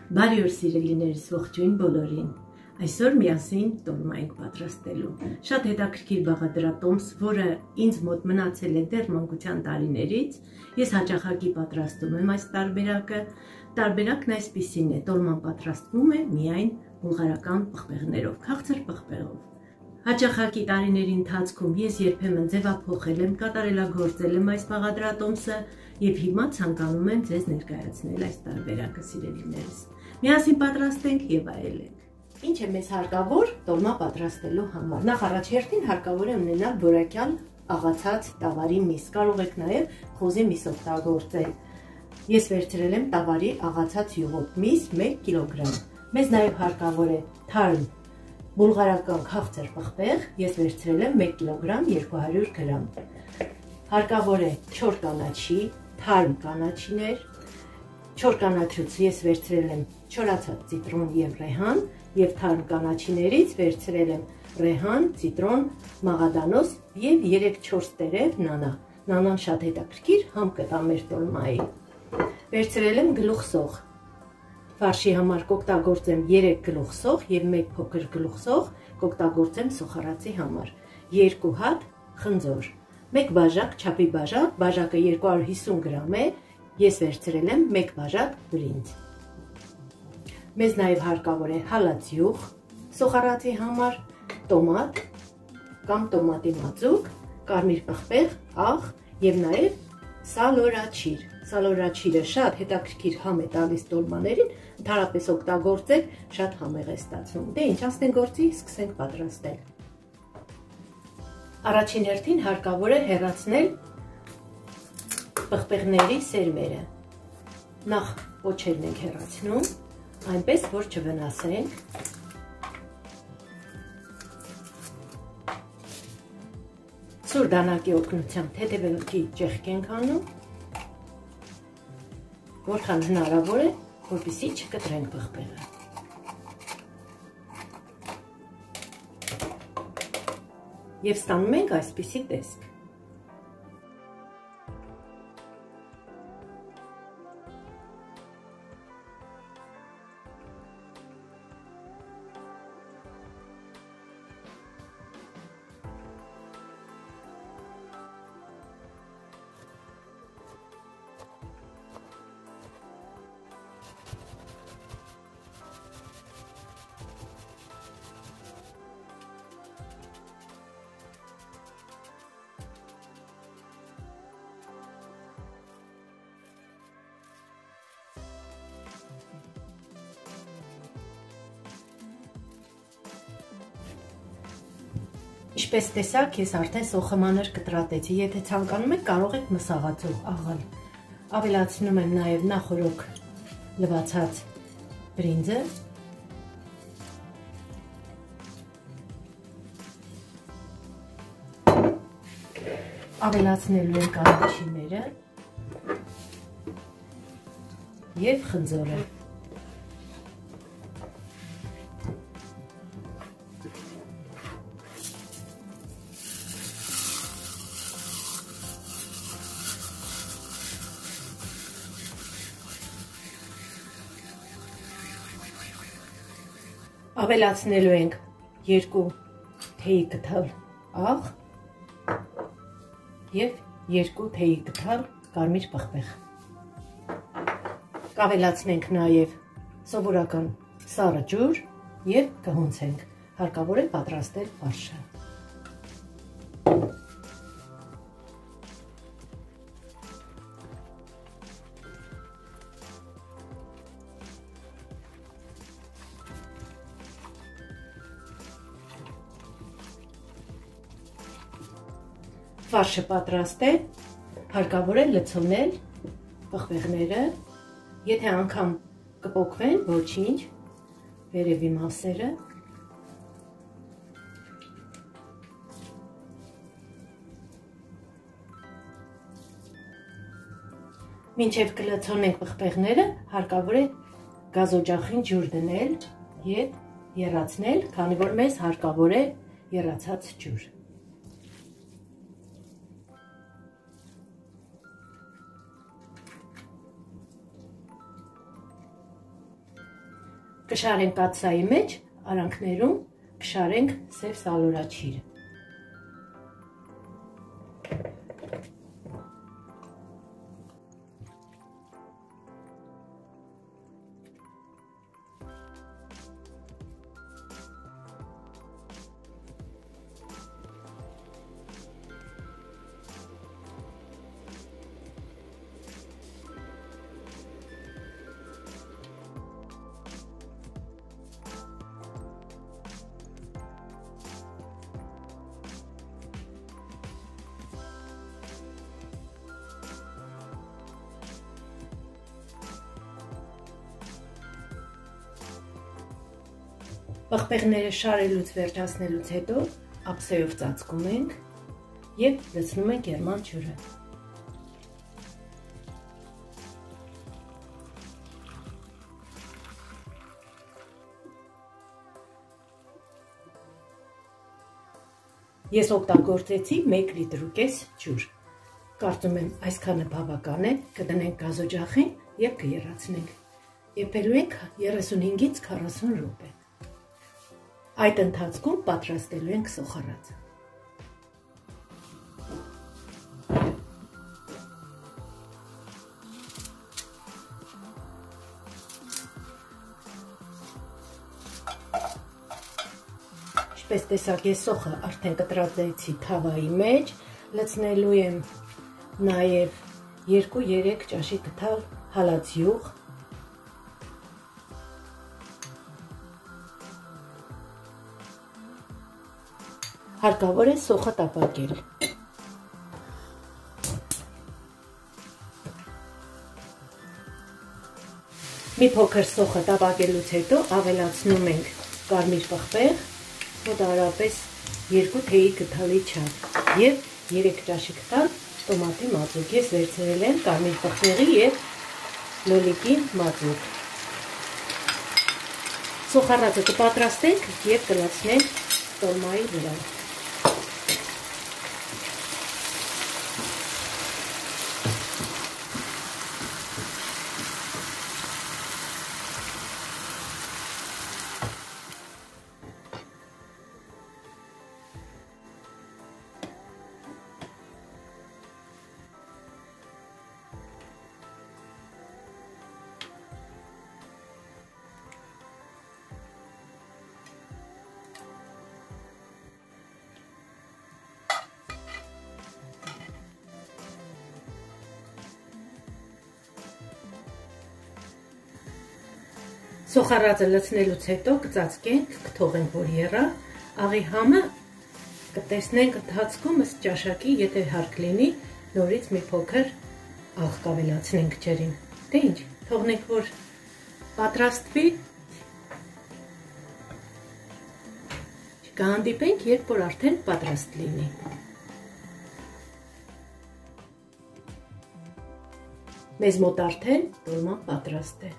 Բարի օր սիրելիներս, ողջույն բոլորին։ Այսօր միասին տոլմա ենք պատրաստելու։ Շատ հետաքրքիր բաղադրատոմս, որը ինձ մոտ մնացել է դեռ մանկության տարիներից։ Ես հաճախակի պատրաստում եմ այս տարբերակը։ Տարբերակն այսպիսին է, տոլման պատրաստվում է միայն բուլղարական պղպեղներով, քաղցր պղպեղով։ Հաճախակի տարիների ընթացքում ես երբեմն ձևափոխել եմ, կատարելագործել եմ այս բաղադրատոմսը եւ հիմա ցանկանում եմ ձեզ ներկայացնել այս տարբերակը, սիրելիներս։ Միասին պատրաստենք եւ այլենք։ Ինչ է մեզ հարկավոր տոլմա պատրաստելու համար։ Նախ առաջերտին հարկավոր է ունենալ որակյալ աղացած տավարի միս։ Կարող եք նաեւ խոզի միս օգտագործել։ Ես վերցրել եմ տավարի աղացած յուղոտ միս 1 կիլոգրամ։ Մեզ նաեւ հարկավոր է թարմ բուլղարական քաղցր պղպեղ, ես վերցրել եմ 1 կիլոգրամ 200 գրամ։ Հարկավոր է չոր կանաչի, թարմ կանաչիներ, չոր կանաչուց ես վերցրել եմ չորացած ցիտրոն եւ ռեհան եւ թարմ կանաչիներից վերցրել եմ ռեհան, ցիտրոն, մաղադանոս եւ 3-4 տերև նանա։ Նանան շատ հետաքրքիր համ կտա մեր տոլմայի։ Վերցրել եմ գլուխսող։ Ֆարշի համար կօգտագործեմ 3 գլուխսող եւ 1 փոքր գլուխսող կօգտագործեմ սոխարացի համար։ 2 հատ խնձոր, 1 բաժակ չափի բաժակ, բաժակը 250 գրամ է, ես վերցրել եմ 1 բաժակ բրինձ։ Մեզ նաեւ հարկավոր է հալած յուղ սոխարացի համար, տոմատ կամ տոմատի մածուկ, կարմիր պղպեղ, աղ եւ նաեւ սալորաչիր։ Սալորաչիրը շատ հետաքրքիր համ է տալիս տոլմաներին, ընդհանրապես օգտագործեք, շատ համեղ է ստացվում։ Դե ինչ, ասենք գործի, սկսենք պատրաստել։ Առաջին հերթին հարկավոր է հեռացնել պղպեղների սերմերը։ Նախ պոչերն ենք հեռացնում, այնպես որ չվնասենք։ Սուր դանակի օգնությամբ թեթևելքի ճեղք ենք անում, որքան հնարավոր է, որպեսզի չկտրենք պղպեղը։ Եվ ստանում ենք այսպիսի տեսք։ Ինչպես տեսաք, ես արդեն սոխը մանր կտրատեցի, եթե ցանկանում եք կարող եք մսաղացող աղալ։ Ավելացնում եմ նաև նախորոք լվացած բրինձը։ Ավելացնելու եմ կանաչիները եւ խնձորը։ Ավելացնելու ենք 2 թեյի կթալ աղ եւ 2 թեյի կթալ կարմիր պղպեղ։ Կավելացնենք նաեւ սովորական սառը ջուր եւ կհունցենք։ Հարկավոր է պատրաստել ֆարշը։ Ֆարշը պատրաստ է, հարկավոր է լցոնել պղպեղները, եթե անգամ կպոկվեն, ոչինչ, վերևի մասերը։ Մինչև կլցոնենք պղպեղները, հարկավոր է գազօջախին ջուր դնել եւ եռացնել, քանի որ մեզ հարկավոր է եռացած ջուր։ Կշարենք կաթսայի մեջ, արանքներում կշարենք սև սալորաչիրը։ Պղպեղները շարելուց վերջացնելուց հետո ափսեով ծածկում ենք և լցնում ենք երման ջուրը։ Ես օգտագործեցի 1 լիտրուկես ջուր։ Կարծում եմ այսքանը բավական է, կդնենք գազօջախին և կեռացնենք։ Եփելու ենք 35-ից 40 րոպե։ Այդ ընթացքում պատրաստելու ենք սոխառածը։ Ինչպես տեսակ, ես սոխը արդեն կտրատեցի թավայի մեջ, լցնելու եմ նաև 2-3 ճաշի կթալ հալած յուղ։ Հարկավոր է սոխը տապակել։ Մի փոքր սոխը տապակելուց հետո ավելացնում ենք կարմիր պղպեղ, մոտավորապես 2 թեյի կթալի չափ և 3 ճաշի կթալ տոմատի մածուկ։ Ես վերցրել եմ կարմիր պղպեղի և լոլիկի մածուկ։ Սոխառածը կպատրաստենք և կլցնենք տոլմայի վրա։ Սոխառածը լցնելուց հետո կծածկենք, կթողենք, որ եռա, աղի համը կտեսնենք ընթացքում ըստ ճաշակի, եթե հարկ լինի, նորից մի փոքր աղ կավելացնենք ջրին։ Դե ինչ, թողնենք, որ պատրաստվի, կհանդիպենք, երբ որ արդեն պատրաստ լինի։ Մեզ մոտ արդեն տոլման պատրաստ է։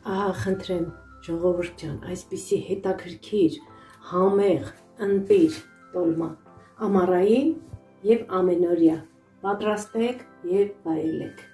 Ահա խնդրեմ, ժողովուրդ ջան, այսպիսի հետաքրքիր, համեղ, ընտիր տոլմա, ամառային և ամենօրյա, պատրաստեք և վայելեք։